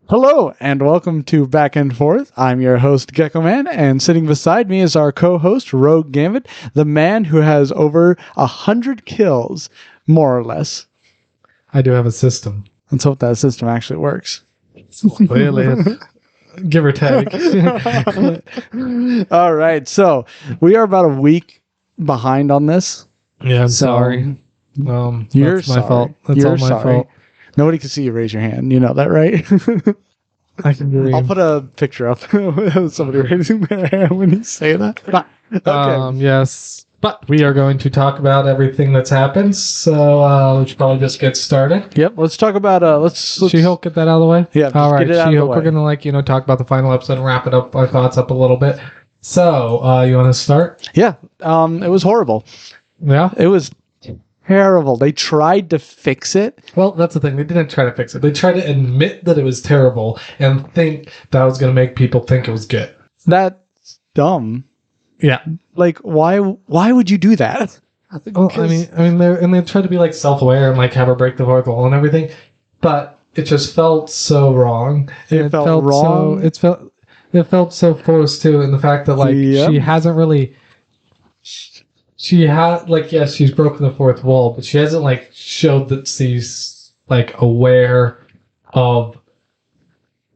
Hello and welcome to Back and Forth. I'm your host, Gecko Man, and sitting beside me is our co-host, Rogue Gambit, the man who has over 100 kills, more or less. I do have a system. Let's hope that system actually works. Clearly, give or take. All right, so we are about a week behind on this. Yeah, I'm So, sorry. You're That's my sorry. fault. That's You're all my sorry. fault. Nobody can see you raise your hand. You know that, right? I can agree. I'll put a picture up of somebody raising their hand when you say that. Okay. Yes, but we are going to talk about everything that's happened. So we should probably just get started. Yep. Let's talk about let's She-Hulk, get that out of the way. Yeah, just All right. get it out of the She-Hulk. way. We're gonna talk about the final episode and wrap it up. Our thoughts up a little bit. So you want to start? Yeah. It was horrible. Yeah. It was terrible. They tried to fix it. Well, that's the thing. They didn't try to fix it. They tried to admit that it was terrible and think that was going to make people think it was good. That's dumb. Yeah. Like, why would you do that? Well, I mean, they tried to be like self-aware and like have her break the fourth wall and everything, but it just felt so wrong. It felt wrong. It felt so forced too, in the fact that like Yep. she hasn't really. She had like, yes, she's broken the fourth wall, but she hasn't like showed that she's like aware of,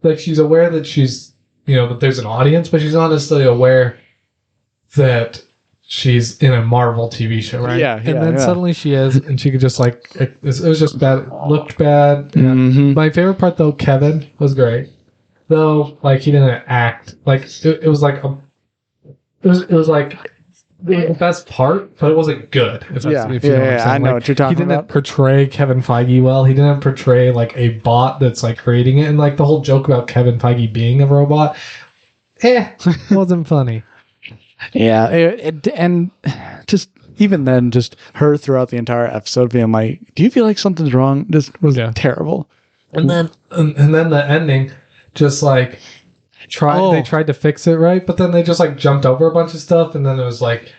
like she's aware that she's, that there's an audience, but she's not necessarily aware that she's in a Marvel TV show, right? Yeah, And then yeah. suddenly she is, and she could just like, it was just bad. It looked bad. Yeah. Mhm. My favorite part though, Kevin, was great. Though, like he didn't act like it was like it was like the best part, but it wasn't good. If Yeah, if you know what I'm yeah, saying. I know Like, what you're talking he didn't about. portray Kevin Feige well. He didn't portray like a bot that's like creating it, and like the whole joke about Kevin Feige being a robot, wasn't funny. Yeah. And just even then, just her throughout the entire episode being like, "Do you feel like something's wrong?" Just was terrible. And then the ending, just like they tried to fix it right, but then they just like jumped over a bunch of stuff, and then it was like,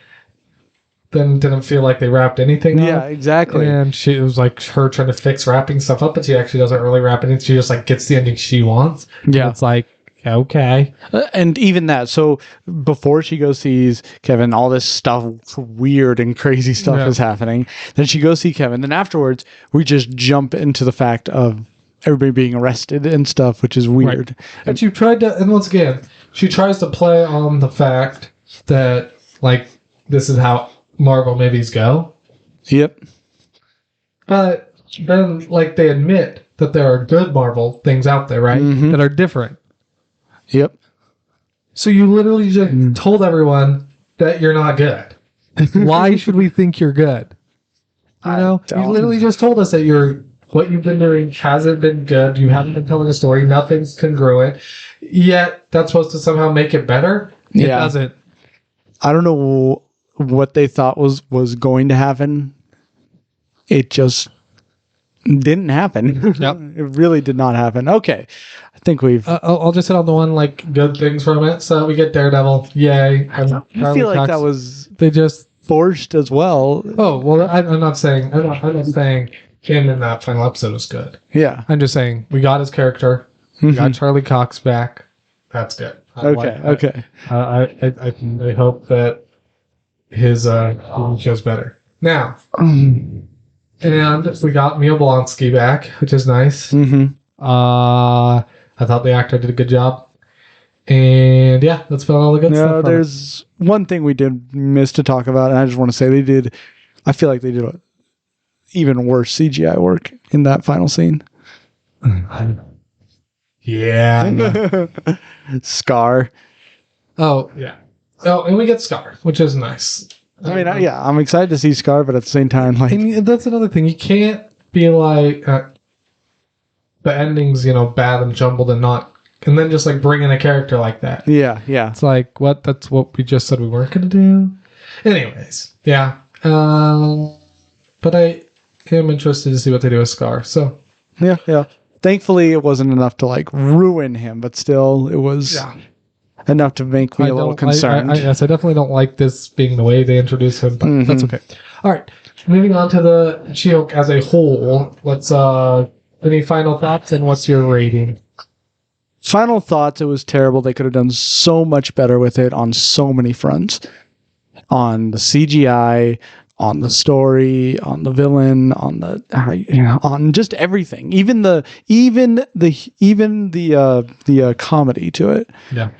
then didn't feel like they wrapped anything Yeah, up. exactly. And it was like her trying to fix wrapping stuff up, but she actually doesn't really wrap it in. She just like gets the ending she wants. Yeah. And it's like, okay. And even that, so before she goes sees Kevin, all this stuff, weird and crazy stuff is happening. Then she goes see Kevin. Then afterwards, we just jump into the fact of everybody being arrested and stuff, which is weird. Right. And she tried to, and once again, she tries to play on the fact that like this is how Marvel movies go. Yep. But then like they admit that there are good Marvel things out there, right? Mhm. That are different. Yep. So you literally just told everyone that you're not good. Why should we think you're good? You literally just told us that what you've been doing hasn't been good. You haven't been telling a story. Nothing's congruent. Yet that's supposed to somehow make it better. It doesn't. I don't know what they thought was going to happen. It just didn't happen. Yep. It really did not happen. Okay. I think we've... I'll just hit on the one like good things from it. So we get Daredevil. Yay. I feel like that was they just forced as well. Oh well, I'm not saying him in that final episode was good. Yeah. I'm just saying we got his character. We got Charlie Cox back. That's good. Okay. I hope that his show's better now. And we got Mia Blonsky back, which is nice. Mm-hmm. I thought the actor did a good job. And yeah, that's about all the good stuff. There's one thing we did miss to talk about, and I just want to say I feel like they did even worse CGI work in that final scene. Yeah. Scar. Oh, yeah. Oh, and we get Scar, which is nice. I mean, I'm excited to see Scar, but at the same time, like... And that's another thing. You can't be like, the ending's, bad and jumbled and not... And then just, like, bring in a character like that. Yeah. It's like, what? That's what we just said we weren't going to do? Anyways, yeah. But I am interested to see what they do with Scar, so... Yeah. Thankfully, it wasn't enough to, like, ruin him, but still, it was enough to make me a little concerned. Yes, I definitely don't like this being the way they introduce him, but that's okay. All right, moving on to the She-Hulk as a whole. Let's, any final thoughts, and what's your rating? Final thoughts, it was terrible. They could have done so much better with it on so many fronts. On the CGI, on the story, on the villain, on on just everything. Even the comedy to it. Yeah.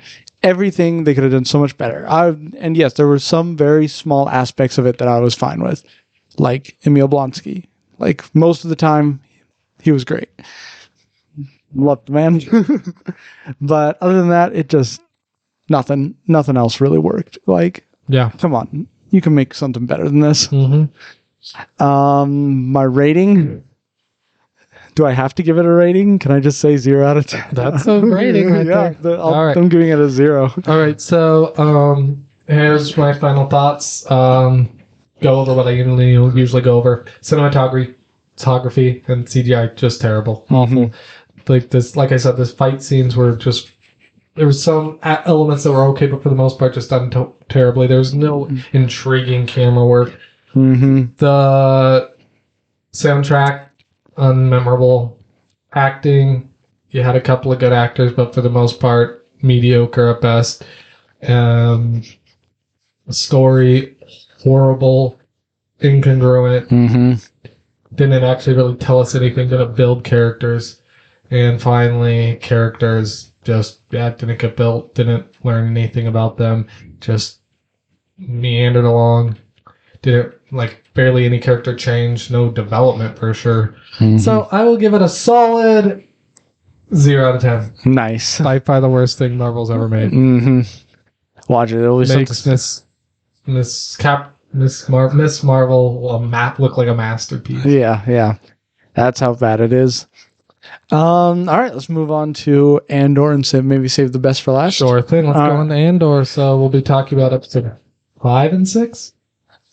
Everything they could have done so much better. And yes, there were some very small aspects of it that I was fine with, like Emil Blonsky. Like most of the time, he was great. Loved the man. But other than that, it just nothing else really worked. Like, yeah, come on, you can make something better than this. Mm-hmm. My rating. Do I have to give it a rating? Can I just say 0 out of 10? That's a rating right there. All right. I'm giving it a 0. All right. So here's my final thoughts. Go over what I usually go over. Cinematography and CGI just terrible, awful. Like this, like I said, this fight scenes were just. There was some elements that were okay, but for the most part, just done terribly. There's no intriguing camera work. The soundtrack, unmemorable. Acting, you had a couple of good actors, but for the most part, mediocre at best. Story, horrible, incongruent. Didn't actually really tell us anything. Didn't build characters. And finally, characters just didn't get built. Didn't learn anything about them. Just meandered along. Didn't barely any character change. No development for sure. So I will give it a solid 0 out of 10. Nice. By far the worst thing Marvel's ever made. Watch it. It makes Miss Marvel look like a masterpiece. Yeah. That's how bad it is. All right, let's move on to Andor and maybe save the best for last. Sure thing. Let's go on to Andor. So we'll be talking about episode 5 and 6.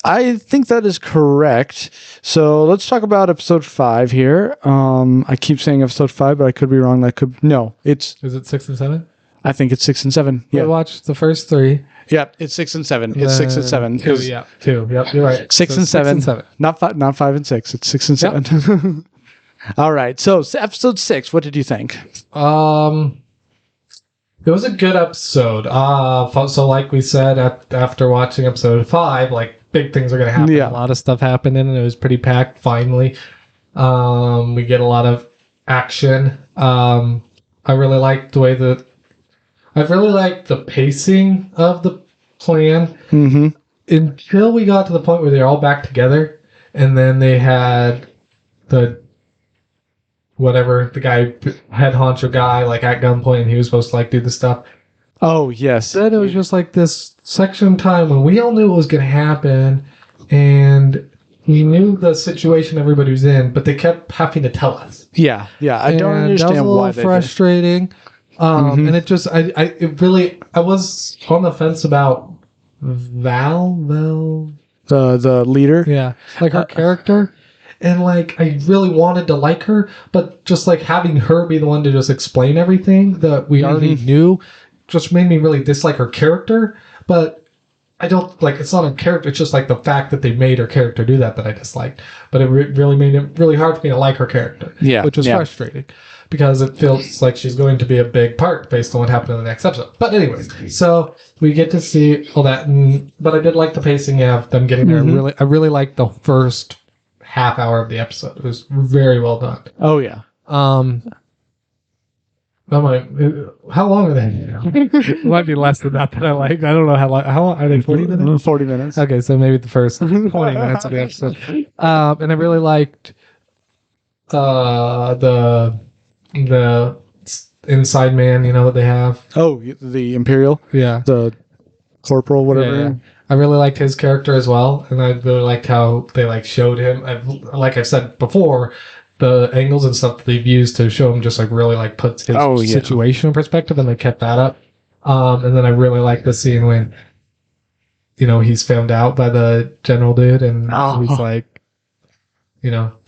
I think that is correct. So let's talk about episode 5 here. I keep saying episode 5, but I could be wrong. Is it 6 and 7? I think it's 6 and 7. Yeah. We watched the first 3. Yeah, it's 6 and 7. It's 6 and 7. 2. Yep, you're right. 6 and 7. Not 5 and 6. It's 6 and 7. Yep. All right. So episode 6, what did you think? It was a good episode. So like we said after watching episode 5, big things are going to happen. Yeah. A lot of stuff happened and it was pretty packed finally. We get a lot of action. I really liked the pacing of the plan until we got to the point where they're all back together, and then they had the guy, head honcho guy, at gunpoint, and he was supposed to do the stuff. Oh, yes. Then it was just this section of time when we all knew what was going to happen, and we knew the situation everybody was in, but they kept having to tell us. Yeah. I don't understand why they frustrating. And it just, I was on the fence about Val, the leader. Yeah, her character. And I really wanted to like her, but just having her be the one to just explain everything that we already knew just made me really dislike her character. But I don't it's not a character. It's just the fact that they made her character do that I disliked. But it really made it really hard for me to like her character. Yeah, which was frustrating because it feels like she's going to be a big part based on what happened in the next episode. But anyways, so we get to see all that. But I did like the pacing of them getting there. I really liked the first half hour of the episode. It was very well done. Oh yeah. How long are they? It might be less than that I like. I don't know how long. How long are they? 40 minutes? 40 minutes. Okay, so maybe the first 20 minutes of the episode. And I really liked the inside man, that they have. Oh, the Imperial? Yeah. The corporal, whatever. Yeah. I really liked his character as well, and I really liked how they showed him. Like I've said before, the angles and stuff that they've used to show him just really puts his situation in perspective, and they kept that up. And then I really liked the scene when he's found out by the general dude, and he's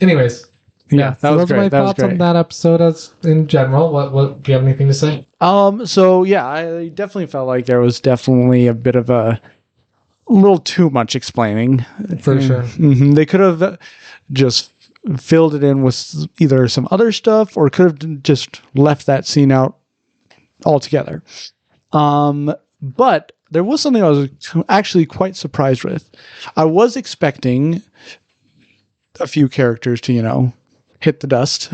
anyways. Yeah, that was those great. are my thoughts on that episode as in general. What do you have anything to say? So yeah, I definitely felt like there was definitely a bit of a little too much explaining. For sure. They could have just filled it in with either some other stuff or could have just left that scene out altogether. But there was something I was actually quite surprised with. I was expecting a few characters to, hit the dust.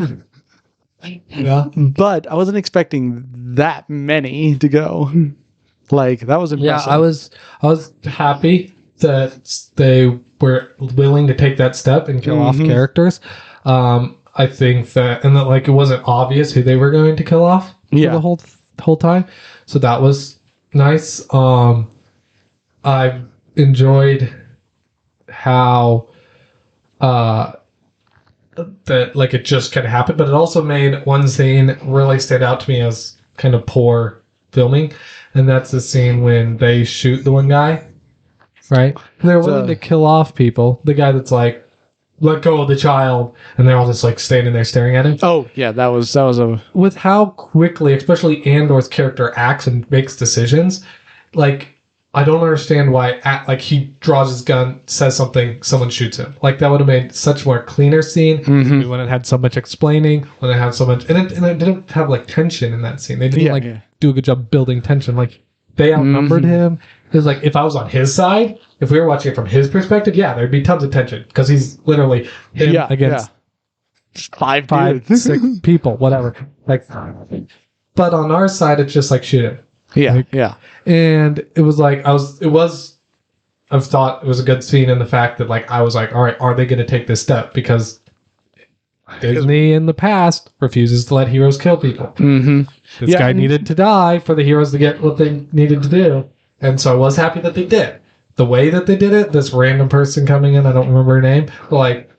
Yeah. But I wasn't expecting that many to go. Like, that was impressive. Yeah, I was happy that they were willing to take that step and kill off characters. I think that, and that like it wasn't obvious who they were going to kill off for the whole time. So that was nice. I enjoyed how that like it just kind of happened, but it also made one scene really stand out to me as kind of poor filming, and that's the scene when they shoot the one guy, right? They're willing to kill off people. The guy that's like, let go of the child, and they're all just like standing there staring at him. Oh yeah, that was a with how quickly, especially Andor's character acts and makes decisions. Like, I don't understand why. Like, he draws his gun, says something, someone shoots him. Like, that would have made such more cleaner scene when it had so much explaining, when it had so much, and it didn't have like tension in that scene. They didn't do a good job building tension. Like, they outnumbered him. Because like, if I was on his side, if we were watching it from his perspective, there'd be tons of tension because he's literally him against five, 6 people, whatever. Like, but on our side, it's just like shoot him. And it was like I thought it was a good scene in the fact that like I was like, all right, are they going to take this step? Because Disney in the past refuses to let heroes kill people. This guy needed to die for the heroes to get what they needed to do, and so I was happy that they did. The way that they did it, this random person coming in, I don't remember her name, but like,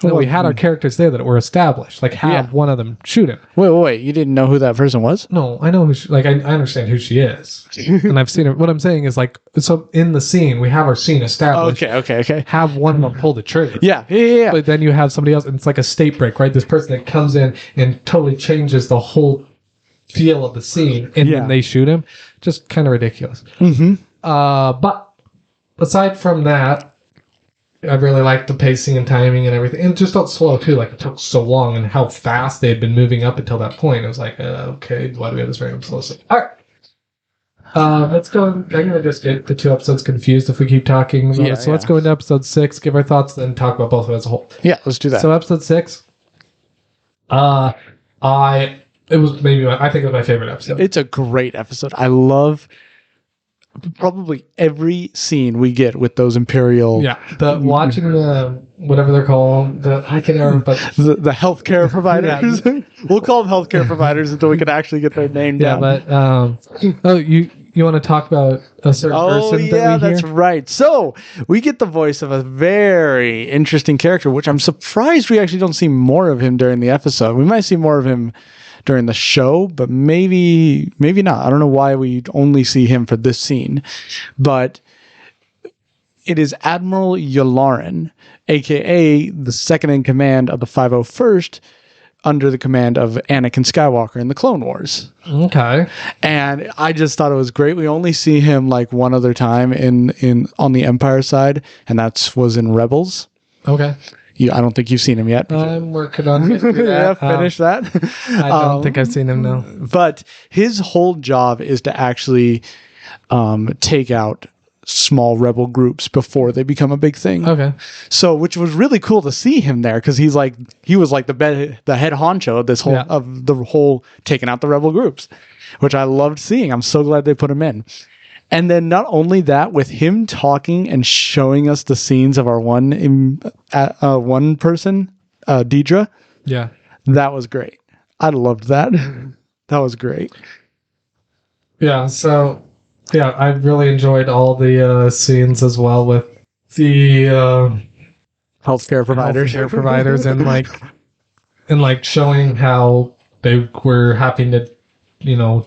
we had our characters there that were established. Like, have one of them shoot him. Wait, you didn't know who that person was? No, I know who I understand who she is. And I've seen her. What I'm saying is, like, so in the scene, we have our scene established. Okay. Have one of them pull the trigger. Yeah. But then you have somebody else, and it's like a state break, right? This person that comes in and totally changes the whole feel of the scene, and then they shoot him. Just kind of ridiculous. But aside from that, I really liked the pacing and timing and everything. And it just felt slow, too. Like, it took so long and how fast they had been moving up until that point. It was like, okay, why do we have this random slow scene? All right. Let's go. I'm going to just get the 2 episodes confused if we keep talking about it. So let's go into episode 6, give our thoughts, then talk about both of it as a whole. Yeah, let's do that. So episode 6, I think it was my favorite episode. It's a great episode. I love probably every scene we get with those Imperial. Watching the whatever they're called, I can't remember, but the healthcare providers. We'll call them healthcare providers until we can actually get their name down. But you want to talk about a certain person? That's right. So we get the voice of a very interesting character, which I'm surprised we actually don't see more of him during the episode. We might see more of him during the show, but maybe not. I don't know why we only see him for this scene, but it is Admiral Yularen, aka the second in command of the 501st, under the command of Anakin Skywalker in the Clone Wars. Okay. And I just thought it was great. We only see him like one other time in on the Empire side, and that was in Rebels. Okay. I don't think you've seen him yet. I'm working on getting through that. Finish that. I don't think I've seen him, no. But his whole job is to actually take out small rebel groups before they become a big thing. Okay. So, which was really cool to see him there, because he was like the head honcho of this whole of the whole taking out the rebel groups, which I loved seeing. I'm so glad they put him in. And then not only that, with him talking and showing us the scenes of our one person, Deidre. Yeah. That was great. I loved that. That was great. Yeah. So, I really enjoyed all the scenes as well with the healthcare providers, and showing how they were having to,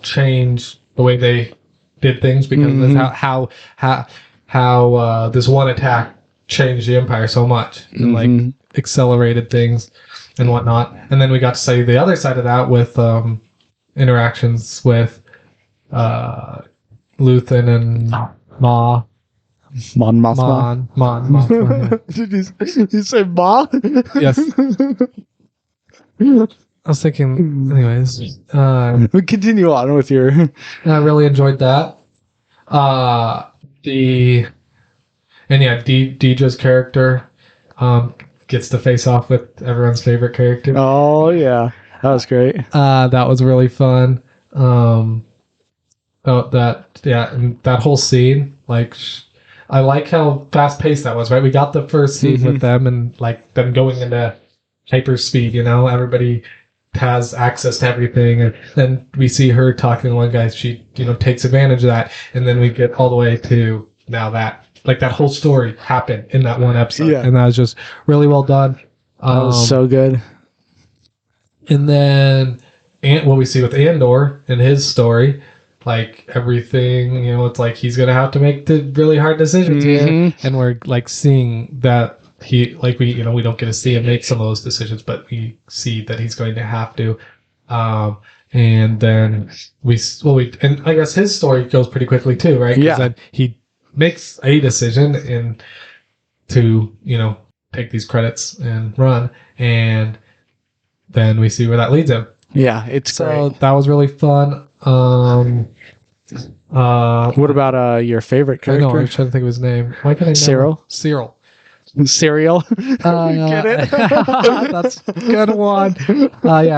change the way they did things because of how this one attack changed the Empire so much and accelerated things and whatnot. And then we got to see the other side of that with interactions with Luthen and Mon Mothma. Did you say Ma? Yes. I was thinking, anyways. Continue on with your. I really enjoyed that. Deidre's character gets to face off with everyone's favorite character. Oh yeah, that was great. That was really fun. And that whole scene, like, I like how fast paced that was. Right, we got the first scene with them and like them going into hyper speed. Everybody has access to everything, and then we see her talking to one guy. She takes advantage of that, and then we get all the way to now that that whole story happened in that one episode, and that was just really well done. That was so good. And then what we see with Andor and his story, like everything, it's like he's gonna have to make the really hard decisions here, and we're like seeing that. We don't get to see him make some of those decisions, but we see that he's going to have to. And then and I guess his story goes pretty quickly too, right? Yeah. Then he makes a decision to take these credits and run, and then we see where that leads him. Yeah, it's great. That was really fun. What about your favorite character? I know, I'm trying to think of his name. Why can't I know? Cyril. Cereal. Get it? That's a good one.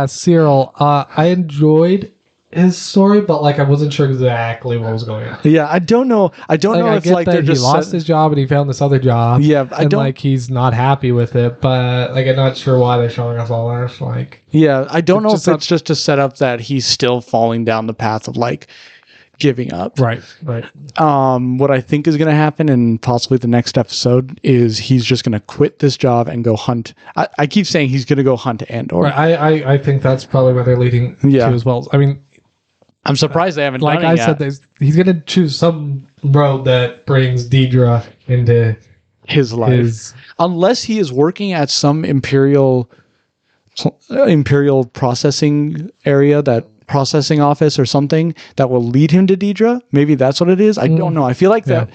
Cyril. I enjoyed his story, but I wasn't sure exactly what was going on. Yeah, I don't know. I don't know if they're just he lost his job and he found this other job. Yeah, I don't he's not happy with it, but I'm not sure why they're showing us all that. Yeah, I don't know if it's just to set up that he's still falling down the path of giving up. Right. What I think is going to happen in possibly the next episode is he's just going to quit this job and go hunt. I keep saying he's going to go hunt Andor. Right. I think that's probably where they're leading to as well. I mean, I'm surprised they haven't done it yet. Like I said, he's going to choose some road that brings Deidre into his life. Unless he is working at some imperial processing area, that processing office or something that will lead him to Deidre. Maybe that's what it is. I don't know. I feel like that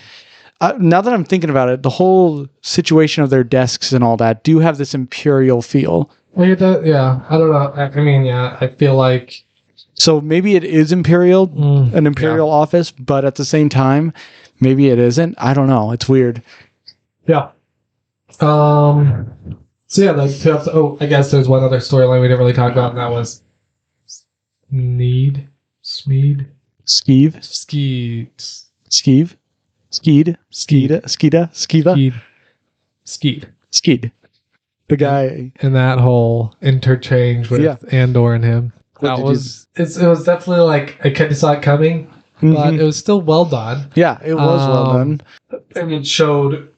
now that I'm thinking about it, the whole situation of their desks and all that do have this imperial feel. I don't know. I feel like so maybe it is an imperial office, but at the same time, maybe it isn't. I don't know. It's weird. Yeah. I guess there's one other storyline we didn't really talk about, and that was Skeed. The guy. And that whole interchange with Andor and him. It was definitely I kind of saw it coming, but it was still well done. Yeah, it was well done. And it showed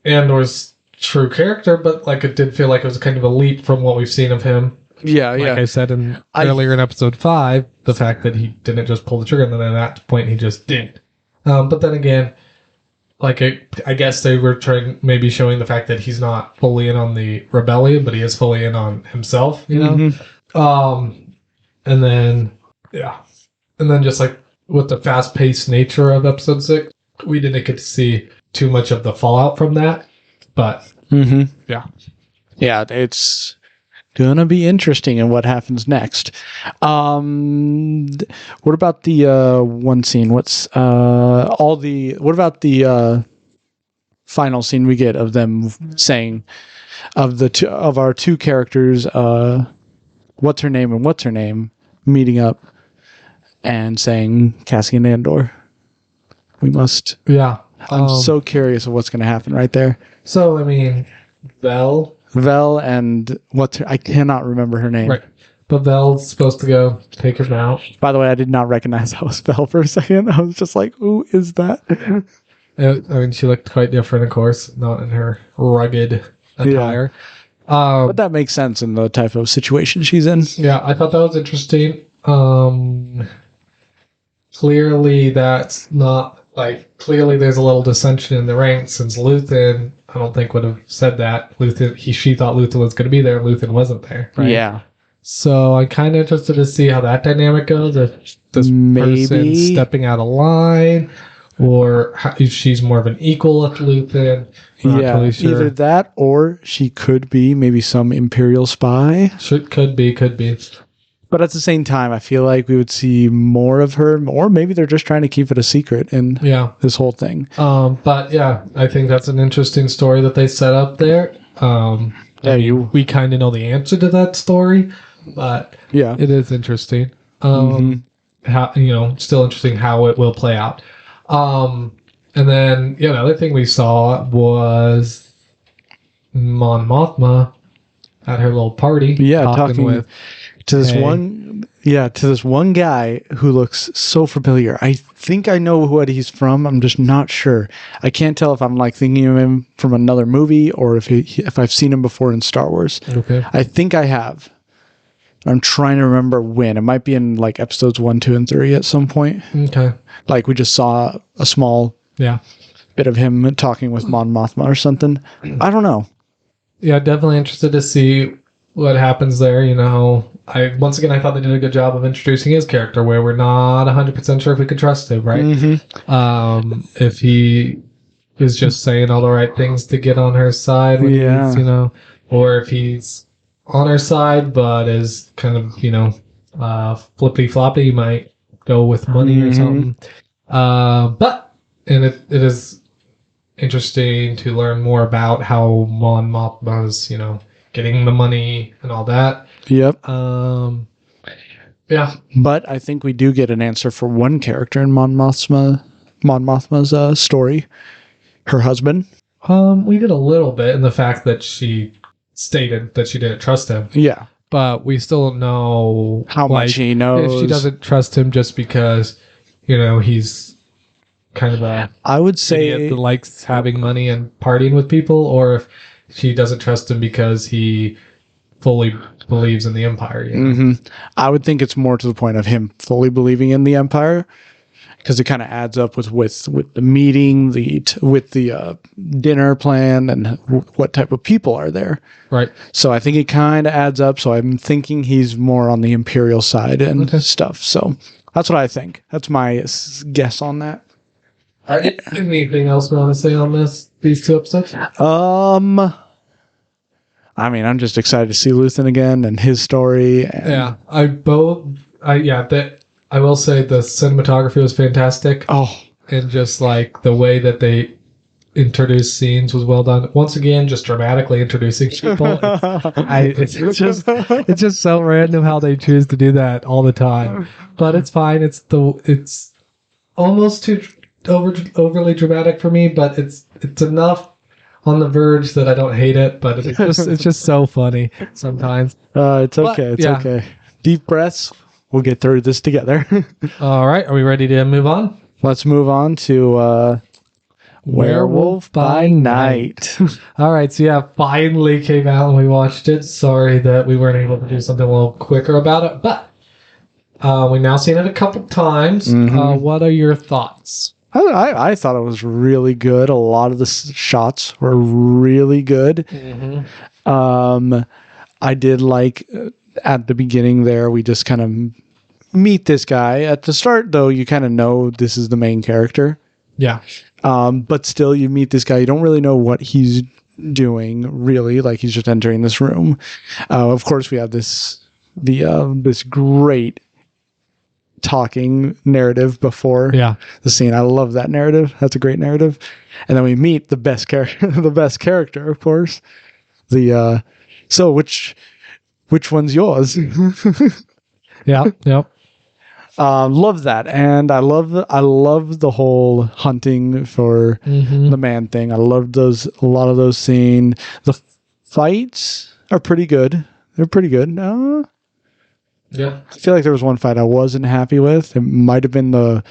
Andor's true character, but it did feel like it was kind of a leap from what we've seen of him. Yeah. I said earlier in episode 5, the fact that he didn't just pull the trigger, and then at that point he just did. But then again, I guess they were maybe showing the fact that he's not fully in on the rebellion, but he is fully in on himself, And then just with the fast-paced nature of episode 6, we didn't get to see too much of the fallout from that. But it's gonna be interesting in what happens next. What about the one scene? What about the final scene we get of them saying of our two characters, what's her name and what's her name, meeting up and saying Cassian Andor. We must. Yeah. I'm so curious of what's going to happen right there. So, Vel and I cannot remember her name. Right. But Vel's supposed to go take him out. By the way, I did not recognize that was Vel for a second. I was just like, who is that? She looked quite different, of course, not in her rugged attire. Yeah. But that makes sense in the type of situation she's in. Yeah, I thought that was interesting. Clearly, that's not... clearly there's a little dissension in the ranks, since Luthen, I don't think would have said that. She thought Luthen was going to be there, and Luthen wasn't there, right? Yeah. So I'm kind of interested to see how that dynamic goes, if this person stepping out of line, or if she's more of an equal with Luthen. Not totally sure. Either that or she could be maybe some Imperial spy. Could be. But at the same time, I feel like we would see more of her, or maybe they're just trying to keep it a secret in this whole thing. But yeah, I think that's an interesting story that they set up there. We kind of know the answer to that story, but it is interesting. How still interesting how it will play out. And then the other thing we saw was Mon Mothma at her little party. Talking with to this one guy who looks so familiar. I think I know what he's from. I'm just not sure. I can't tell if I'm like thinking of him from another movie or if I've seen him before in Star Wars. Okay. I think I have. I'm trying to remember when. It might be in like episodes 1, 2, and 3 at some point. Okay. Like we just saw a small bit of him talking with Mon Mothma or something. I don't know. Yeah, definitely interested to see what happens there. I thought they did a good job of introducing his character, where we're not 100% sure if we could trust him, right? Mm-hmm. If he is just saying all the right things to get on her side, or if he's on her side but is kind of flippy floppy, you might go with money or something. But it is interesting to learn more about how Mon Mothma's getting the money and all that. Yep. Yeah. But I think we do get an answer for one character in Mon Mothma's story. Her husband. We did a little bit in the fact that she stated that she didn't trust him. Yeah. But we still don't know how much he knows. If she doesn't trust him just because, he's kind of I would say idiot that likes having money and partying with people, or if she doesn't trust him because he fully believes in the Empire. I would think it's more to the point of him fully believing in the Empire, because it kind of adds up with the meeting, with the dinner plan, and what type of people are there. Right. So I think it kind of adds up. So I'm thinking he's more on the Imperial side and stuff. So that's what I think. That's my guess on that. Anything else you want to say on these 2 episodes? I mean, I'm just excited to see Luthen again and his story. I will say the cinematography was fantastic. Oh, and just like the way that they introduced scenes was well done. Once again, just dramatically introducing people. It's just so random how they choose to do that all the time. But it's fine. It's almost too overly dramatic for me, but it's enough on the verge that I don't hate it. But it's just so funny sometimes. It's okay. It's okay. Deep breaths. We'll get through this together. All right. Are we ready to move on? Let's move on to Werewolf by Night. All right. So finally came out and we watched it. Sorry that we weren't able to do something a little quicker about it, but we've now seen it a couple times. What are your thoughts? I thought it was really good. A lot of the shots were really good. I did like at the beginning there, we just kind of meet this guy. At the start, though, you kind of know this is the main character. Yeah. But still, you meet this guy. You don't really know what he's doing, really. Like, he's just entering this room. Of course, we have this great talking narrative before the scene. I love that narrative. That's a great narrative. And then we meet the best character, of course. So which one's yours? Yep. Love that, and I love the whole hunting for the man thing. I loved a lot of those scenes. The fights are pretty good. They're pretty good. Yeah. I feel like there was one fight I wasn't happy with. It might have been the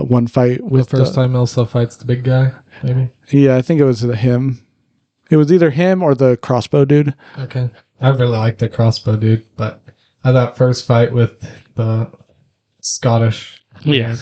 one fight with the first time Elsa fights the big guy, maybe. Yeah, I think it was him. It was either him or the crossbow dude. Okay. I really like the crossbow dude, but that first fight with the Scottish Yeah.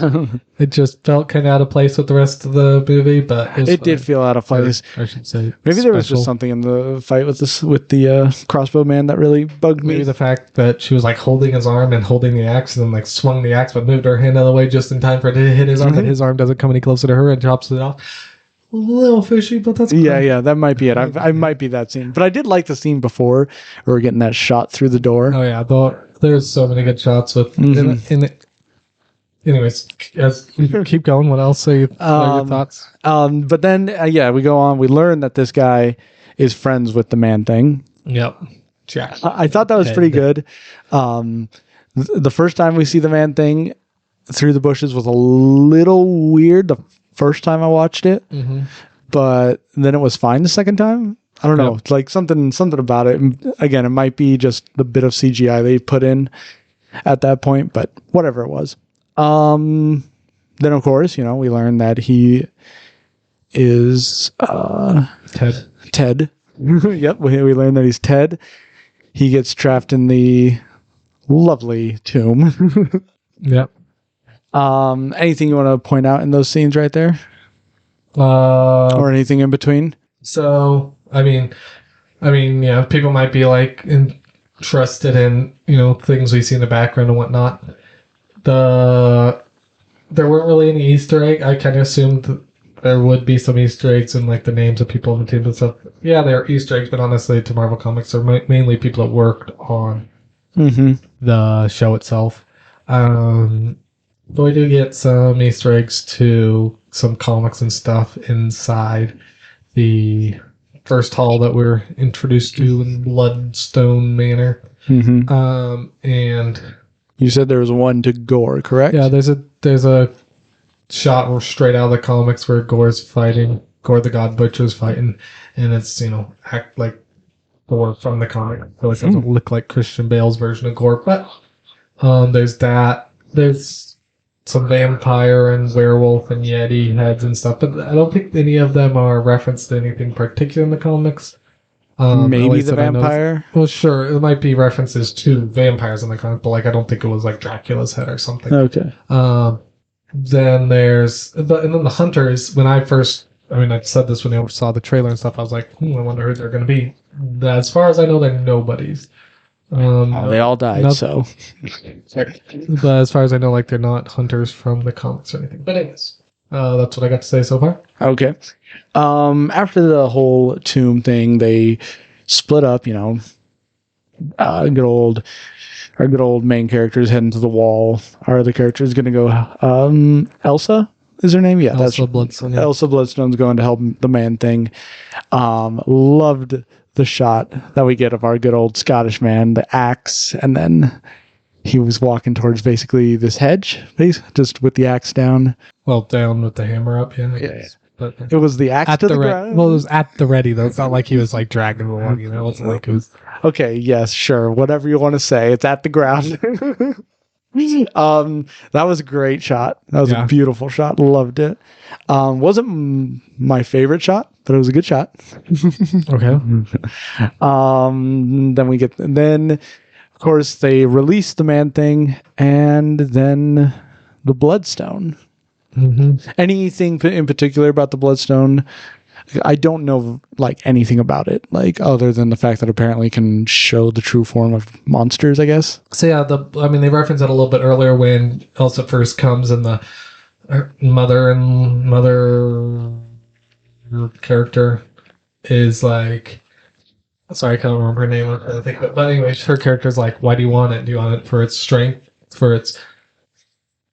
It just felt kind of out of place with the rest of the movie, but it did feel out of place. Or I should say, maybe there was just something in the fight with the crossbow man that really bugged me. Maybe the fact that she was like holding his arm and holding the axe, and then like swung the axe, but moved her hand out of the way just in time for it to hit his arm, and his arm doesn't come any closer to her and chops it off. A little fishy, but that's yeah, that might be it. I might be that scene, but I did like the scene before where we're getting that shot through the door. Oh yeah, there's so many good shots with in it. Anyways, as you keep going, what else are your thoughts? But then we go on. We learn that this guy is friends with the man thing. Yep. Yeah. I thought that was pretty good. The first time we see the man thing through the bushes was a little weird the first time I watched it, but then it was fine the second time. I don't know, like something about it. Again, it might be just the bit of CGI they put in at that point, but whatever it was. Then of course, we learn that he is Ted. Yep, we learn that he's Ted. He gets trapped in the lovely tomb. Yep. Anything you want to point out in those scenes right there? Or anything in between? So, I mean, yeah, people might be like interested in, things we see in the background and whatnot. There weren't really any Easter egg. I kind of assumed that there would be some Easter eggs in like the names of people in the team and stuff. Yeah, there are Easter eggs, but honestly, to Marvel Comics, they're mainly people that worked on the show itself. But we do get some Easter eggs to some comics and stuff inside the first hall that we're introduced to in Bloodstone Manor. And you said there was one to Gore, correct? Yeah, there's a shot straight out of the comics where Gore's fighting, Gore the God Butcher's fighting, and it's, act like Gore from the comic. So it doesn't look like Christian Bale's version of Gore. But there's that. There's some vampire and werewolf and yeti heads and stuff, but I don't think any of them are referenced to anything particular in the comics. Maybe the vampire? Well, sure. It might be references to vampires in the comic, but I don't think it was like Dracula's head or something. Okay. Then there's... and then the hunters, when I said this when I saw the trailer and stuff, I was like, I wonder who they're going to be. As far as I know, they're nobodies. They all died, so... But as far as I know, they're not hunters from the comics or anything. But anyways, that's what I got to say so far. Okay. After the whole tomb thing, they split up, our good old main character is heading to the wall. Our other character is going to go, Elsa is her name? Yeah, Elsa Bloodstone. Yeah. Elsa Bloodstone's going to help the man thing. Loved the shot that we get of our good old Scottish man, the axe, and then he was walking towards basically this hedge, just with the axe down. Well, down with the hammer up, yeah. Yeah. But it was the axe to the ground. Well, it was at the ready though. It's not like he was like dragging along, It's like it was. Okay, yes, sure, whatever you want to say. It's at the ground. That was a great shot. That was a beautiful shot. Loved it. Wasn't my favorite shot, but it was a good shot. Okay. Then of course they released the man thing, and then the Bloodstone. Anything in particular about the Bloodstone? I don't know anything about it, other than the fact that apparently can show the true form of monsters, I guess. So yeah, they referenced it a little bit earlier when Elsa first comes and the mother character is like, sorry, I can't remember her name. I think, but anyways, her character's like, why do you want it? Do you want it for its strength, for its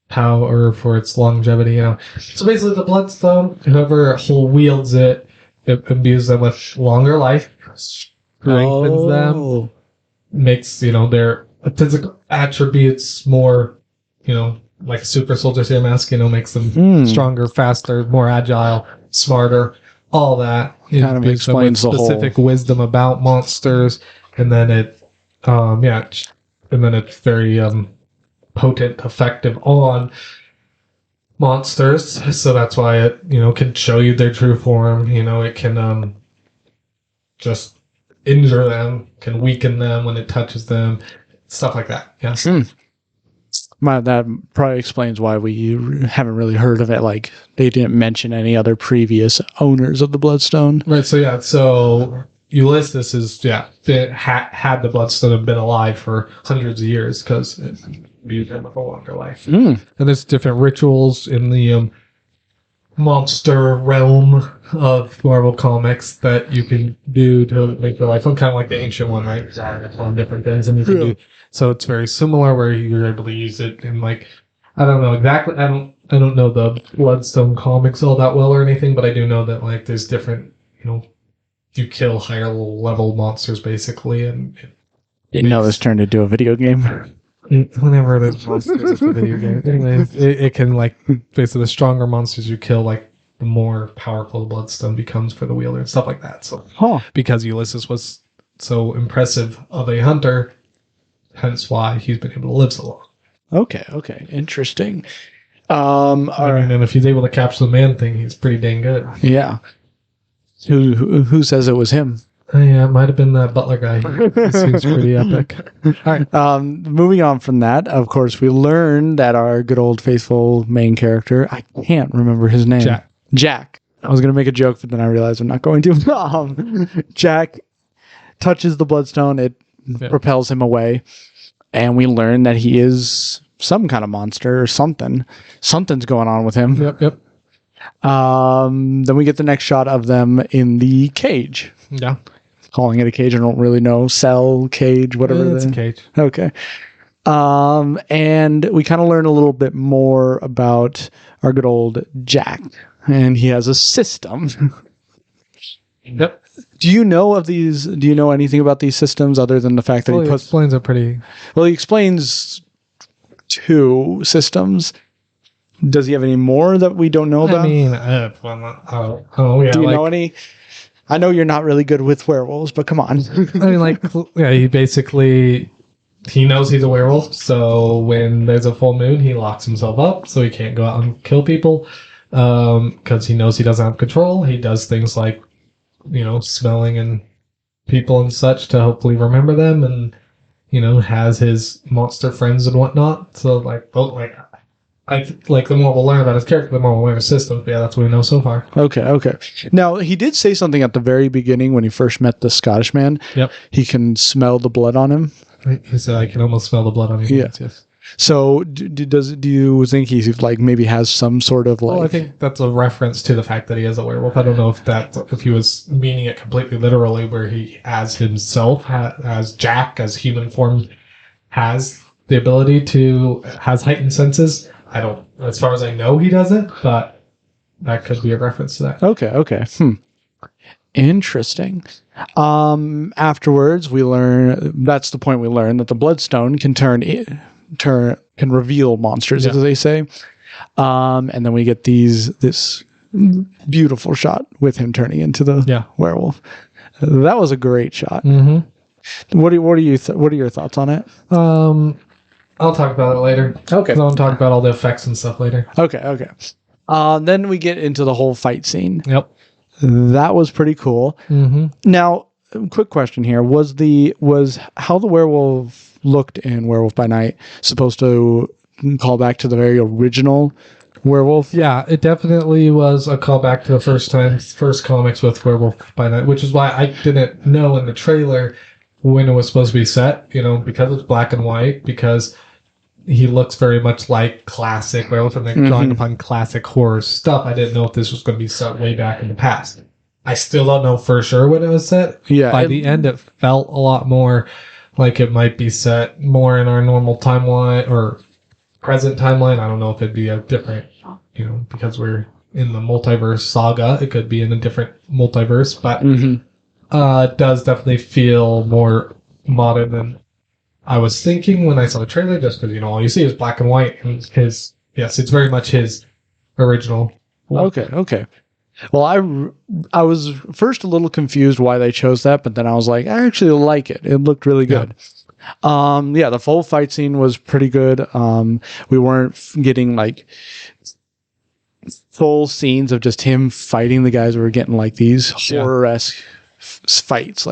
power, or for its longevity? So basically, the Bloodstone, whoever wields it imbues them with longer life, strengthens them, makes their physical attributes more, like a super soldier serum mask, makes them stronger, faster, more agile, smarter, all that. Kind of explains the whole specific wisdom about monsters, and then it's very potent, effective on monsters. So that's why it can show you their true form. It can just injure them, can weaken them when it touches them, stuff like that. Yes. That probably explains why we haven't really heard of it. Like, they didn't mention any other previous owners of the Bloodstone. Right. So Ulysses had the Bloodstone and been alive for hundreds of years because it viewed him with a longer life. And there's different rituals in the monster realm of Marvel Comics that you can do to make your life. I'm kind of like the ancient one, right? On different things, and you can do. So it's very similar where you're able to use it in like, I don't know exactly. I don't know the Bloodstone comics all that well or anything, but I do know that like there's different, you kill higher level monsters basically, and didn't know this turned into a video game. Whenever there's monsters, it's a video game. Anyway, it can like basically the stronger monsters you kill, like the more powerful the Bloodstone becomes for the wielder and stuff like that. So, because Ulysses was so impressive of a hunter, hence why he's been able to live so long. Okay, interesting. And if he's able to capture the man thing, he's pretty dang good. Yeah. Who says it was him? Yeah, it might have been that butler guy. He seems pretty epic. All right. Moving on from that, of course, we learn that our good old faithful main character, I can't remember his name. Jack. I was going to make a joke, but then I realized I'm not going to. Jack touches the Bloodstone. It propels him away. And we learn that he is some kind of monster or something. Something's going on with him. Yep. Then we get the next shot of them in the cage. Yeah. Calling it a cage, I don't really know. Cell, cage, whatever. It's a cage. Okay. And we kind of learn a little bit more about our good old Jack. And he has a system. Yep. Do you know anything about these systems other than the fact that he explains it pretty... Well, he explains 2 systems. Does he have any more that we don't know about? I mean, do you know any? I know you're not really good with werewolves, but come on. He knows he's a werewolf, so when there's a full moon, he locks himself up so he can't go out and kill people because he knows he doesn't have control. He does things like, smelling and people and such to hopefully remember them, and, has his monster friends and whatnot. So, the more we'll learn about his character, the more we'll learn his system. But yeah, that's what we know so far. Okay. Now, he did say something at the very beginning when he first met the Scottish man. Yep. He can smell the blood on him. He said, I can almost smell the blood on him. Yes. So, do you think he maybe has some sort of Well, I think that's a reference to the fact that he is a werewolf. I don't know if he was meaning it completely literally, where he, as himself, as Jack, as human form, has the ability has heightened senses. As far as I know, he doesn't, but that could be a reference to that. Okay. Interesting. Afterwards, that's the point we learn that the Bloodstone can can reveal monsters, as they say. And then we get this beautiful shot with him turning into the werewolf. That was a great shot. Mm-hmm. What are your thoughts on it? I'll talk about it later. Okay. I'll talk about all the effects and stuff later. Okay. Then we get into the whole fight scene. Yep. That was pretty cool. Mm-hmm. Now, quick question here. Was how the werewolf looked in Werewolf by Night supposed to call back to the very original werewolf? Yeah, it definitely was a callback to the first comics with Werewolf by Night, which is why I didn't know in the trailer when it was supposed to be set, because it's black and white, because he looks very much like classic werewolf, and they're drawing upon classic horror stuff. I didn't know if this was going to be set way back in the past. I still don't know for sure when it was set. Yeah. By the end, it felt a lot more like it might be set more in our normal timeline or present timeline. I don't know if it'd be a different, because we're in the multiverse saga, it could be in a different multiverse, but it does definitely feel more modern than I was thinking when I saw the trailer, just because, all you see is black and white. And it's very much his original. Okay. Well, I was first a little confused why they chose that, but then I was like, I actually like it. It looked really good. Yeah. The full fight scene was pretty good. We weren't getting full scenes of just him fighting the guys. We were getting these horror-esque fights.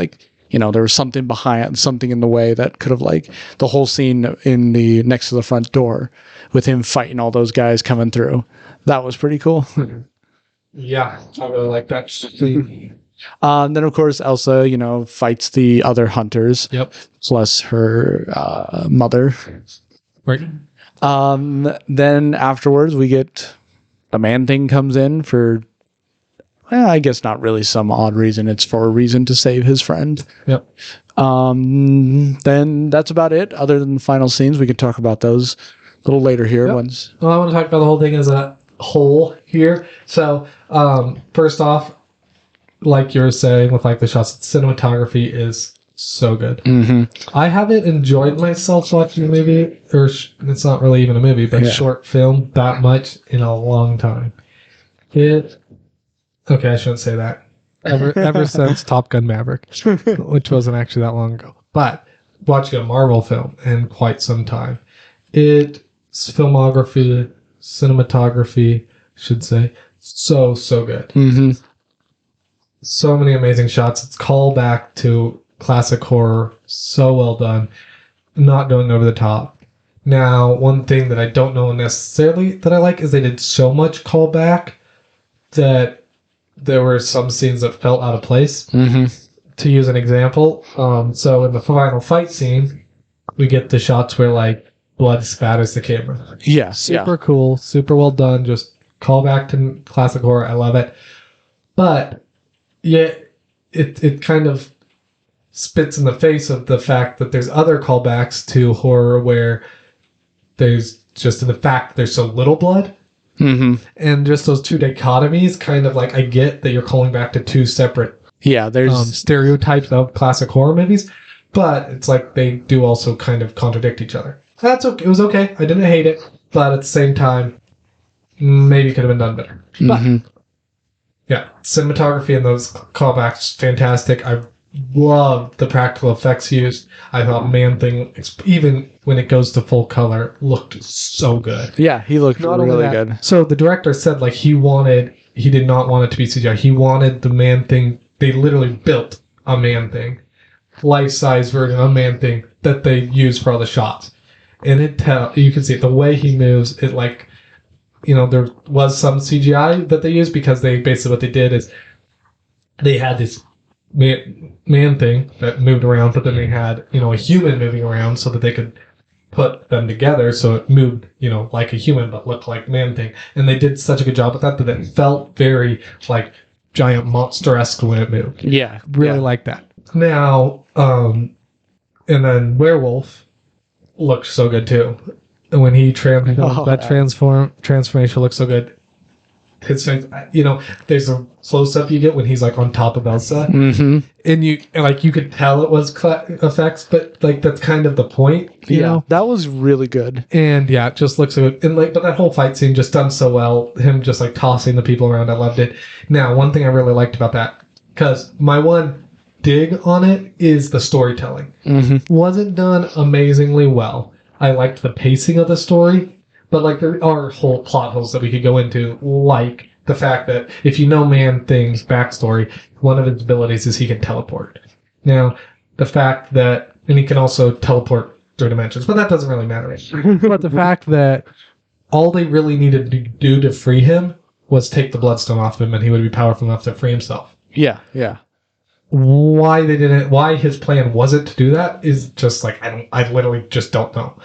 there was something behind, something in the way that could have, like, the whole scene in the next to the front door with him fighting all those guys coming through. That was pretty cool. Yeah, I really like that scene. Then, of course, Elsa, fights the other hunters. Yep. Plus her mother. Right. Then afterwards, we get the Man-Thing comes in for, I guess not really some odd reason. It's for a reason to save his friend. Yep. Then that's about it. Other than the final scenes, we can talk about those a little later here. Yep. Once. Well, I want to talk about the whole thing as a whole here. So, first off, like you were saying with like the shots, the cinematography is so good. Mm-hmm. I haven't enjoyed myself watching a movie, or it's not really even a movie, but short film that much in a long time. Okay, I shouldn't say that. Ever since Top Gun Maverick, which wasn't actually that long ago. But watching a Marvel film in quite some time. Its filmography, cinematography, should say, so good. Mm-hmm. So many amazing shots. It's call back to classic horror. So well done. Not going over the top. Now, one thing that I don't know necessarily that I like is they did so much callback that there were some scenes that felt out of place. Mm-hmm. To use an example, so in the final fight scene, we get the shots where like blood spatters the camera. Yeah, super cool, super well done. Just call back to classic horror. I love it. But yeah, it kind of spits in the face of the fact that there's other callbacks to horror where there's just in the fact that there's so little blood. Mm-hmm. And just those two dichotomies, kind of like I get that you're calling back to two separate there's stereotypes of classic horror movies, but it's like they do also kind of contradict each other. That's okay. It was okay. I didn't hate it, but at the same time, maybe could have been done better. Mm-hmm. But yeah, cinematography and those callbacks, fantastic. I love the practical effects used. I thought Man-Thing, even when it goes to full color, looked so good. Yeah, he looked really good. So the director said like he did not want it to be CGI. He wanted the Man-Thing. They literally built a Man-Thing, life-size version of a Man-Thing that they used for all the shots. And you can see it, the way he moves, it like, there was some CGI that they used because they basically what they did is they had this Man-Thing that moved around, but then they had, a human moving around so that they could put them together so it moved, like a human but looked like Man-Thing. And they did such a good job with that it felt very like giant monster-esque when it moved. Yeah. Really like that. Now, and then Werewolf looked so good too. And when he transformation looks so good. His face, there's a close up you get when he's like on top of Elsa, mm-hmm. and you could tell it was effects, but like that's kind of the point, you know. That was really good, and it just looks so good. And but that whole fight scene just done so well. Him just like tossing the people around, I loved it. Now, one thing I really liked about that, because my one dig on it is the storytelling. Mm-hmm. Wasn't done amazingly well. I liked the pacing of the story. But like there are whole plot holes that we could go into, like the fact that if you know Man-Thing's backstory, one of his abilities is he can teleport. Now, the fact that, and he can also teleport through dimensions, but that doesn't really matter. But the fact that all they really needed to do to free him was take the Bloodstone off him, and he would be powerful enough to free himself. Yeah. Why his plan wasn't to do that is just like, I literally just don't know.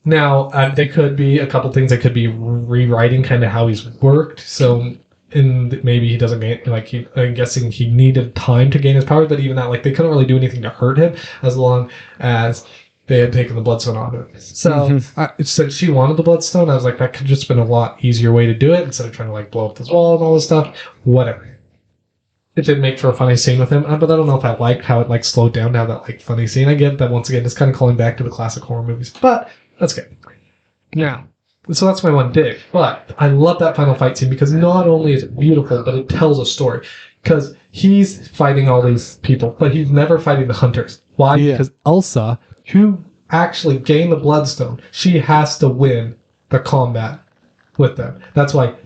Now, there could be a couple things that could be rewriting kind of how he's worked. So, maybe he doesn't gain, I'm guessing he needed time to gain his powers, but even that, like, they couldn't really do anything to hurt him as long as they had taken the Bloodstone off him. So, since she wanted the Bloodstone, I was like, that could just been a lot easier way to do it instead of trying to, like, blow up this wall and all this stuff. Whatever. It did make for a funny scene with him, but I don't know if I liked how it, like, slowed down to have that, like, funny scene. I get that, once again, it's kind of calling back to the classic horror movies, but that's good. Now, so that's my one dig. But I love that final fight scene because not only is it beautiful, but it tells a story. Because he's fighting all these people, but he's never fighting the hunters. Why? Yeah. Because Elsa, who actually gained the Bloodstone, she has to win the combat with them. That's why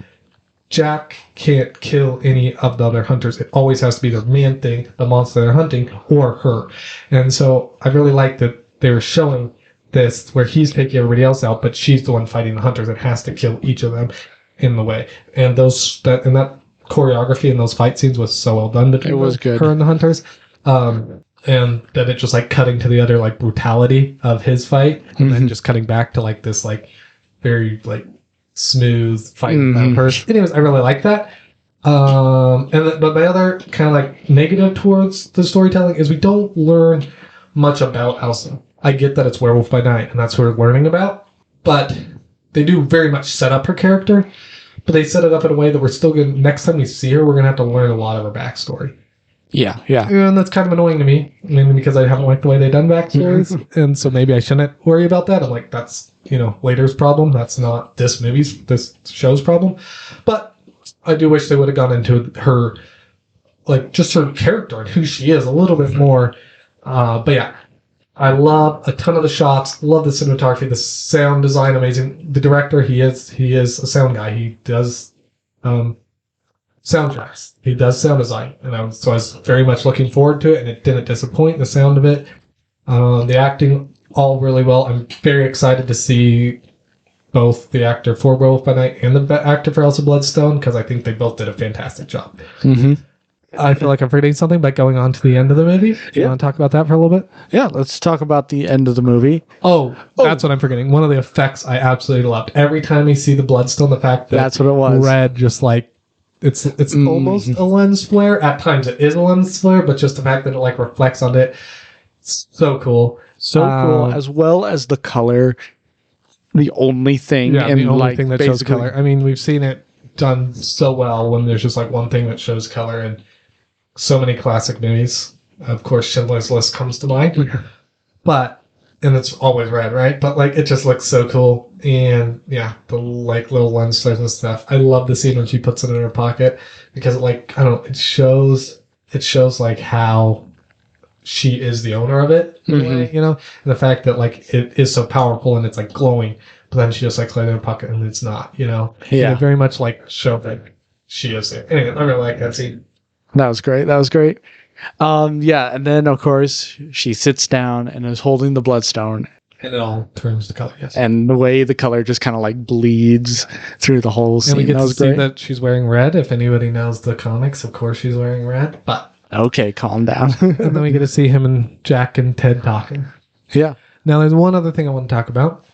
Jack can't kill any of the other hunters. It always has to be the man thing, the monster they're hunting, or her. And so I really like that they were showing this where he's taking everybody else out, but she's the one fighting the hunters and has to kill each of them in the way. And that choreography in those fight scenes was so well done between her and the hunters. And then it just like cutting to the other like brutality of his fight, and then just cutting back to like this like very like smooth fight with that person. Anyways, I really like that. But my other kind of like negative towards the storytelling is we don't learn much about Elsa. I get that it's Werewolf by Night, and that's what we're learning about, but they do very much set up her character, but they set it up in a way that we're still going to, next time we see her, we're going to have to learn a lot of her backstory. Yeah. And that's kind of annoying to me, mainly because I haven't liked the way they've done backstories, and so maybe I shouldn't worry about that. I'm like, that's, later's problem. That's not this show's problem. But I do wish they would have gone into her, like, just her character and who she is a little bit more. But yeah, I love a ton of the shots, love the cinematography, the sound design, amazing. The director, he is a sound guy. He does soundtracks. He does sound design, and so I was very much looking forward to it, and it didn't disappoint. The sound of it, the acting, all really well. I'm very excited to see both the actor for Werewolf by Night and the actor for Elsa Bloodstone, because I think they both did a fantastic job. I feel like I'm forgetting something, but going on to the end of the movie. Do you want to talk about that for a little bit? Yeah, let's talk about the end of the movie. Oh, that's what I'm forgetting. One of the effects I absolutely loved. Every time you see the Bloodstone, the fact that that's what it was. Red just like it's almost a lens flare. At times it is a lens flare, but just the fact that it like reflects on it, it's so cool. So cool, as well as the color. The only thing, the only thing that shows color. I mean, we've seen it done so well when there's just like one thing that shows color in so many classic movies. Of course, Schindler's List comes to mind, and it's always red, right? But like, it just looks so cool, and yeah, the like little lens flares and stuff. I love the scene when she puts it in her pocket because, like, I don't know, it shows like how she is the owner of it, in a way, and the fact that like it is so powerful and it's like glowing, but then she just like slides it in her pocket and it's not, Yeah, and it very much like show that she is there. Anyway, I really like that scene. That was great. Yeah, and then of course she sits down and is holding the bloodstone, and it all turns the color. Yes, and the way the color just kind of like bleeds through the whole scene. And we get to see that she's wearing red. If anybody knows the comics, of course she's wearing red. But okay, calm down. And then we get to see him and Jack and Ted talking. Yeah. Now there's one other thing I want to talk about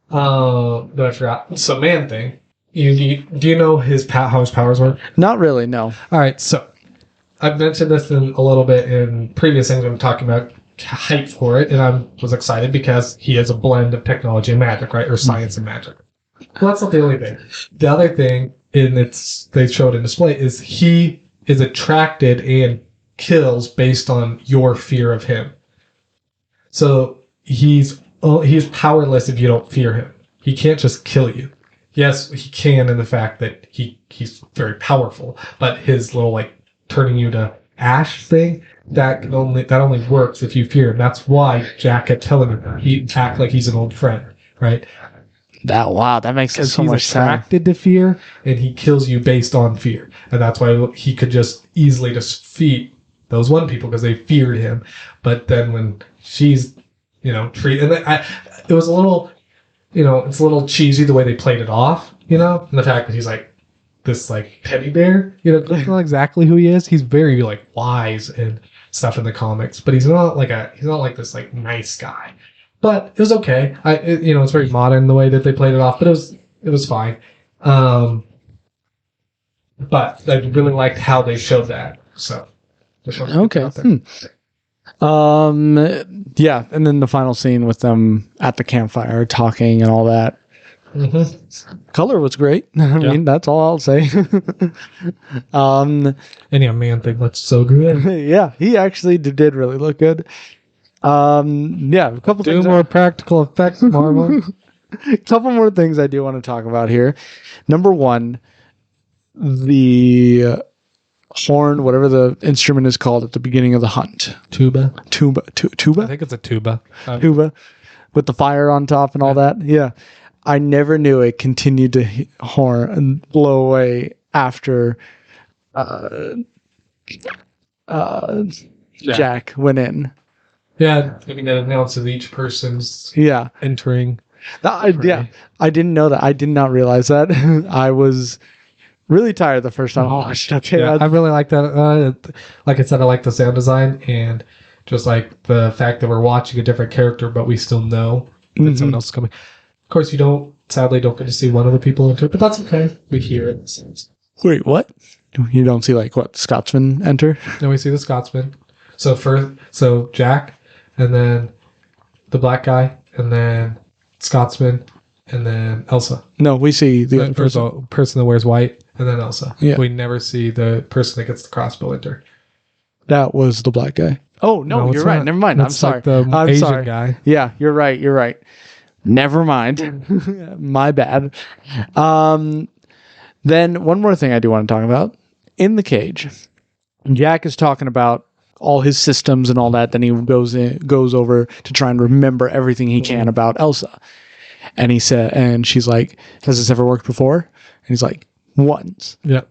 that I forgot. So Man Thing. Do you know how his powers work? Not really. No. All right, so I've mentioned this in a little bit in previous things I'm talking about hype for it, and I was excited because he is a blend of technology and magic, right? Or science and magic. Well, that's not the only thing. The other thing, they showed in display, is he is attracted and kills based on your fear of him. So he's powerless if you don't fear him. He can't just kill you. Yes, he can in the fact that he's very powerful, but his little like turning you to ash thing, that only works if you fear him. That's why Jack kept telling him he act like he's an old friend, right? That makes so much sense. He's attracted to fear, and he kills you based on fear, and that's why he could just easily defeat those one people because they feared him. But then when she's treated, and it was a little, it's a little cheesy the way they played it off, and the fact that he's like this like teddy bear, that's not exactly who he is. He's very like wise and stuff in the comics, but he's not like this like nice guy. But it was okay. It's very modern the way that they played it off, but it was fine. But I really liked how they showed that. So okay. Yeah, and then the final scene with them at the campfire talking and all that. Color was great. I mean, that's all I'll say. And yeah, Man Thing looks so good. Yeah, he actually did really look good. Yeah, a couple things. More practical effects, Marvel. A couple more things I do want to talk about here. Number one, the horn, whatever the instrument is called at the beginning of the hunt. Tuba. Tuba? I think it's a tuba. Tuba. With the fire on top and all that. Yeah. I never knew it continued to horn and blow away after Jack went in. Yeah, I mean, it announces each person's entering. I didn't know that. I did not realize that. I was really tired the first time I watched it. Yeah, I really like that. Like I said, I like the sound design and just like the fact that we're watching a different character, but we still know that someone else is coming. Of course, sadly don't get to see one of the people enter, but that's okay. We hear it. Wait, what? You don't see Scotsman enter? No, we see the Scotsman. So Jack, and then the black guy, and then Scotsman, and then Elsa. No, we see the other person. Person that wears white, and then Elsa. Yeah. We never see the person that gets the crossbow enter. That was the black guy. Oh, no you're right. Never mind. I'm sorry. Like the I'm Asian sorry. guy. Yeah, you're right. Never mind. My bad. Then one more thing I do want to talk about. In the cage, Jack is talking about all his systems and all that. Then he goes over to try and remember everything he can about Elsa. And she's like, has this ever worked before? And he's like, once. Yeah.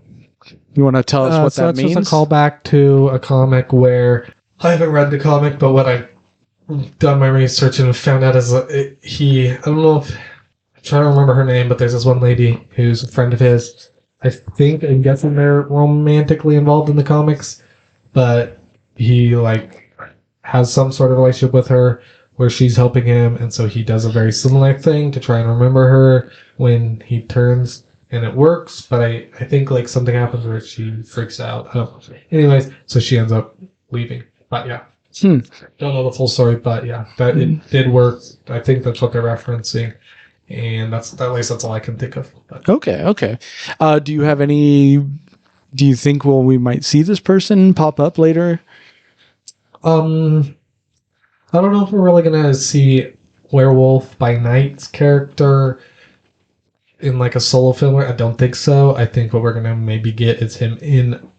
You want to tell us what that means? It's just a callback to a comic where I haven't read the comic, but what I've done my research and found out is I don't know if I'm trying to remember her name, but there's this one lady who's a friend of his. I'm guessing they're romantically involved in the comics, but he has some sort of relationship with her where she's helping him, and so he does a very similar thing to try and remember her when he turns, and it works, but I think something happens where she freaks out. Anyways, so she ends up leaving. But yeah. Don't know the full story, but yeah, it did work. I think that's what they're referencing. And at least that's all I can think of. But. Okay. Do you think we might see this person pop up later? I don't know if we're really gonna see Werewolf by Night's character in a solo film. I don't think so. I think what we're gonna maybe get is him in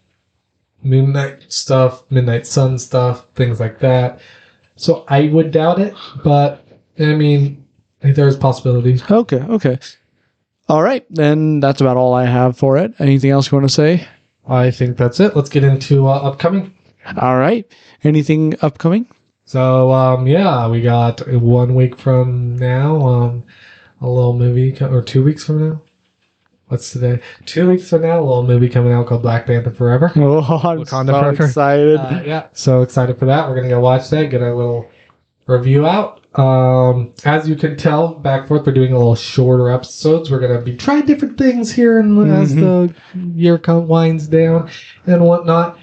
Midnight Sun stuff, things like that. So I would doubt it, but I mean, there's possibilities. Okay. All right, then that's about all I have for it. Anything else you want to say? I think that's it. Let's get into upcoming. All right. Anything upcoming? So, we got 1 week from now, a little movie, or 2 weeks from now. What's today? 2 weeks from now, a little movie coming out called Black Panther Forever. Oh, I'm so excited. So excited for that. We're going to go watch that, get a little review out. As you can tell, back and forth, we're doing a little shorter episodes. We're going to be trying different things here as the year winds down and whatnot.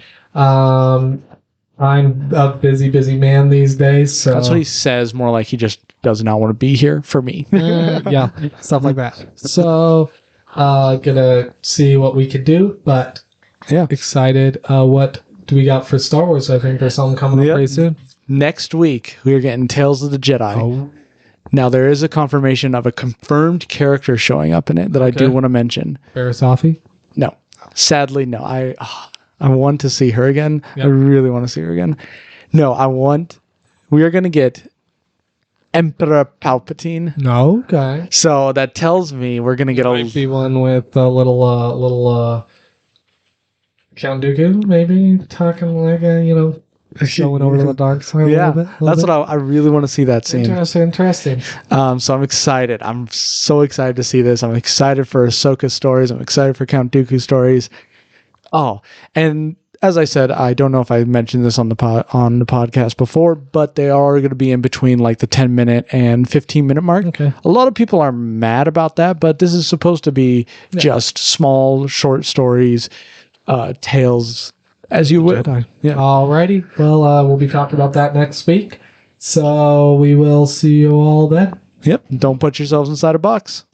I'm a busy man these days. So. That's what he says, more like he just does not want to be here for me. Yeah, stuff like that. So, gonna see what we can do, but excited. What do we got for Star Wars? I think there's something coming up pretty soon. Next week, we are getting Tales of the Jedi. Oh. Now, there is a confirmation of a confirmed character showing up in it that I do want to mention. Barasafi? No. Sadly, no. I want to see her again. Yep. I really want to see her again. No, we are going to get Emperor Palpatine. No, okay. So that tells me we're going to get might be one with a little Count Dooku, maybe talking showing over to the dark side a little bit. That's what I really want to see that scene. Interesting. So I'm excited. I'm so excited to see this. I'm excited for Ahsoka stories. I'm excited for Count Dooku stories. Oh, and as I said, I don't know if I mentioned this on the podcast before, but they are going to be in between the 10-minute and 15-minute mark. Okay. A lot of people are mad about that, but this is supposed to be just small, short stories, tales, as you would. Yeah. Alrighty. Well, we'll be talking about that next week. So we will see you all then. Yep. Don't put yourselves inside a box.